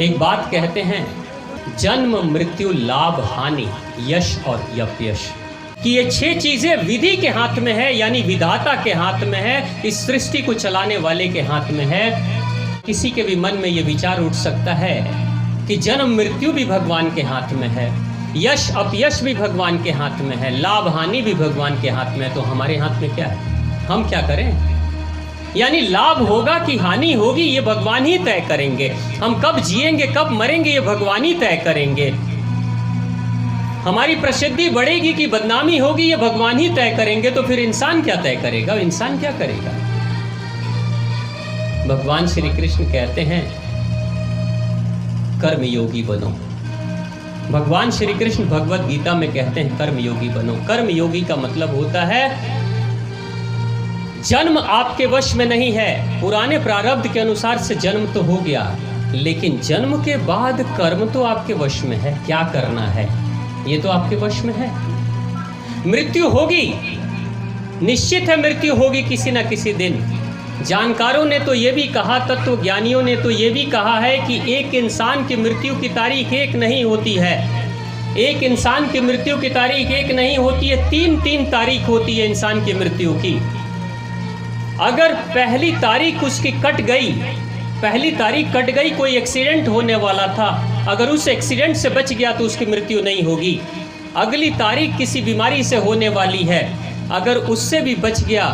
एक बात कहते हैं, जन्म मृत्यु लाभ हानि यश और अपयश, कि ये 6 चीजें विधि के हाथ में है, यानी विधाता के हाथ में है, इस सृष्टि को चलाने वाले के हाथ में है। किसी के भी मन में ये विचार उठ सकता है कि जन्म मृत्यु भी भगवान के हाथ में है, यश अपयश भी भगवान के हाथ में है, लाभ हानि भी भगवान के हाथ में है, तो हमारे हाथ में क्या है? हम क्या करें? यानी लाभ होगा कि हानि होगी ये भगवान ही तय करेंगे। हम कब जिएंगे कब मरेंगे ये भगवान ही तय करेंगे। हमारी प्रसिद्धि बढ़ेगी कि बदनामी होगी ये भगवान ही तय करेंगे। तो फिर इंसान क्या तय करेगा? इंसान क्या करेगा? भगवान श्री कृष्ण कहते हैं कर्मयोगी बनो। भगवान श्री कृष्ण भगवत गीता में कहते हैं कर्मयोगी बनो। कर्मयोगी का मतलब होता है जन्म आपके वश में नहीं है। पुराने प्रारब्ध के अनुसार से जन्म तो हो गया, लेकिन जन्म के बाद कर्म तो आपके वश में है। क्या करना है ये तो आपके वश में है। मृत्यु होगी, निश्चित है मृत्यु होगी किसी न किसी दिन। जानकारों ने तो ये भी कहा, तत्वज्ञानियों ने तो ये भी कहा है कि एक इंसान की मृत्यु की तारीख एक नहीं होती है। एक इंसान की मृत्यु की तारीख एक नहीं होती है, 3 तारीख होती है इंसान की मृत्यु की। अगर पहली तारीख उसकी कट गई, पहली तारीख कट गई, कोई एक्सीडेंट होने वाला था, अगर उस एक्सीडेंट से बच गया तो उसकी मृत्यु नहीं होगी। अगली तारीख किसी बीमारी से होने वाली है, अगर उससे भी बच गया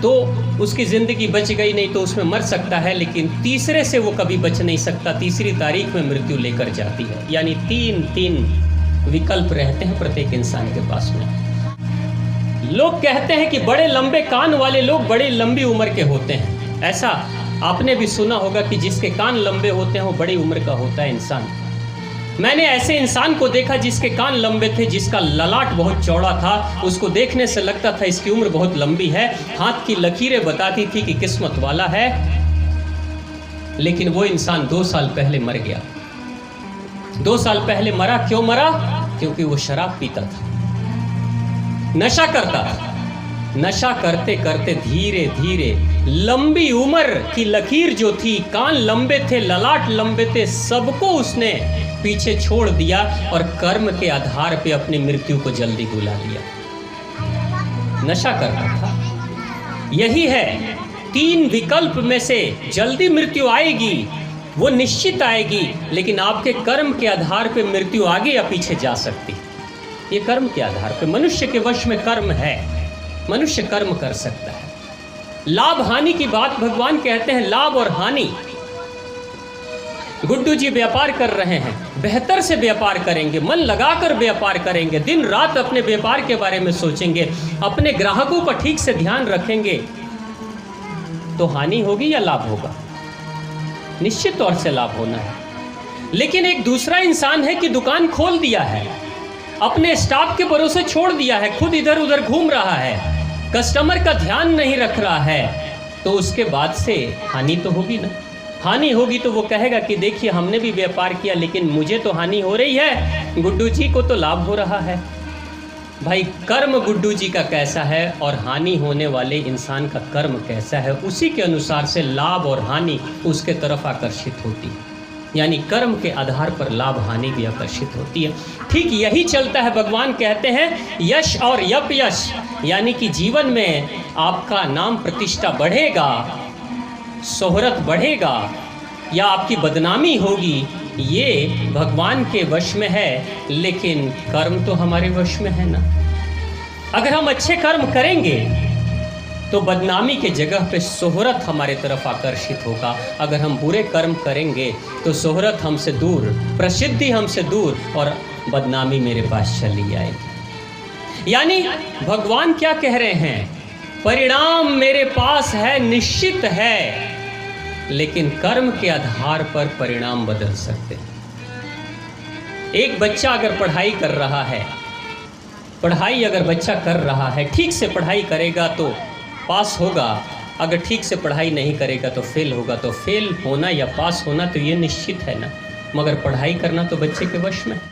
तो उसकी ज़िंदगी बच गई, नहीं तो उसमें मर सकता है, लेकिन तीसरे से वो कभी बच नहीं सकता। तीसरी तारीख में मृत्यु लेकर जाती है। यानी 3 विकल्प रहते हैं प्रत्येक इंसान के पास में। लोग कहते हैं कि बड़े लंबे कान वाले लोग बड़ी लंबी उम्र के होते हैं। ऐसा आपने भी सुना होगा कि जिसके कान लंबे होते हैं वो बड़ी उम्र का होता है इंसान। मैंने ऐसे इंसान को देखा जिसके कान लंबे थे, जिसका ललाट बहुत चौड़ा था, उसको देखने से लगता था इसकी उम्र बहुत लंबी है। हाथ की लकीरें बताती थी कि किस्मत वाला है, लेकिन वो इंसान 2 साल पहले मर गया। 2 साल पहले मरा। क्यों मरा? क्योंकि वो शराब पीता था, नशा करता था। नशा करते करते धीरे धीरे लंबी उम्र की लकीर जो थी, कान लंबे थे, ललाट लंबे थे, सबको उसने पीछे छोड़ दिया और कर्म के आधार पे अपनी मृत्यु को जल्दी बुला लिया। नशा करता था। यही है, 3 विकल्प में से जल्दी मृत्यु आएगी, वो निश्चित आएगी, लेकिन आपके कर्म के आधार पे मृत्यु आगे या पीछे जा सकती। ये कर्म के आधार पे, मनुष्य के वश में कर्म है, मनुष्य कर्म कर सकता है। लाभ हानि की बात भगवान कहते हैं, लाभ और हानि। गुड्डू जी व्यापार कर रहे हैं, बेहतर से व्यापार करेंगे, मन लगाकर व्यापार करेंगे, दिन रात अपने व्यापार के बारे में सोचेंगे, अपने ग्राहकों का ठीक से ध्यान रखेंगे, तो हानि होगी या लाभ होगा? निश्चित तौर से लाभ होना है। लेकिन एक दूसरा इंसान है कि दुकान खोल दिया है, अपने स्टाफ के भरोसे छोड़ दिया है, खुद इधर उधर घूम रहा है, कस्टमर का ध्यान नहीं रख रहा है, तो उसके बाद से हानि तो होगी ना। हानि होगी तो वो कहेगा कि देखिए हमने भी व्यापार किया, लेकिन मुझे तो हानि हो रही है, गुड्डू जी को तो लाभ हो रहा है। भाई कर्म गुड्डू जी का कैसा है और हानि होने वाले इंसान का कर्म कैसा है, उसी के अनुसार से लाभ और हानि उसके तरफ आकर्षित होती है। यानी कर्म के आधार पर लाभ हानि भी आकर्षित होती है। ठीक यही चलता है। भगवान कहते हैं यश और अपयश, यानी कि जीवन में आपका नाम प्रतिष्ठा बढ़ेगा, शोहरत बढ़ेगा या आपकी बदनामी होगी, ये भगवान के वश में है, लेकिन कर्म तो हमारे वश में है ना। अगर हम अच्छे कर्म करेंगे तो बदनामी के जगह पे शोहरत हमारे तरफ आकर्षित होगा। अगर हम बुरे कर्म करेंगे तो शोहरत हमसे दूर, प्रसिद्धि हमसे दूर और बदनामी मेरे पास चली आएगी। यानी भगवान क्या कह रहे हैं? परिणाम मेरे पास है, निश्चित है, लेकिन कर्म के आधार पर परिणाम बदल सकते हैं। एक बच्चा अगर पढ़ाई कर रहा है, पढ़ाई अगर बच्चा कर रहा है, ठीक से पढ़ाई करेगा तो पास होगा, अगर ठीक से पढ़ाई नहीं करेगा तो फेल होगा। तो फेल होना या पास होना तो ये निश्चित है ना, मगर पढ़ाई करना तो बच्चे के वश में है।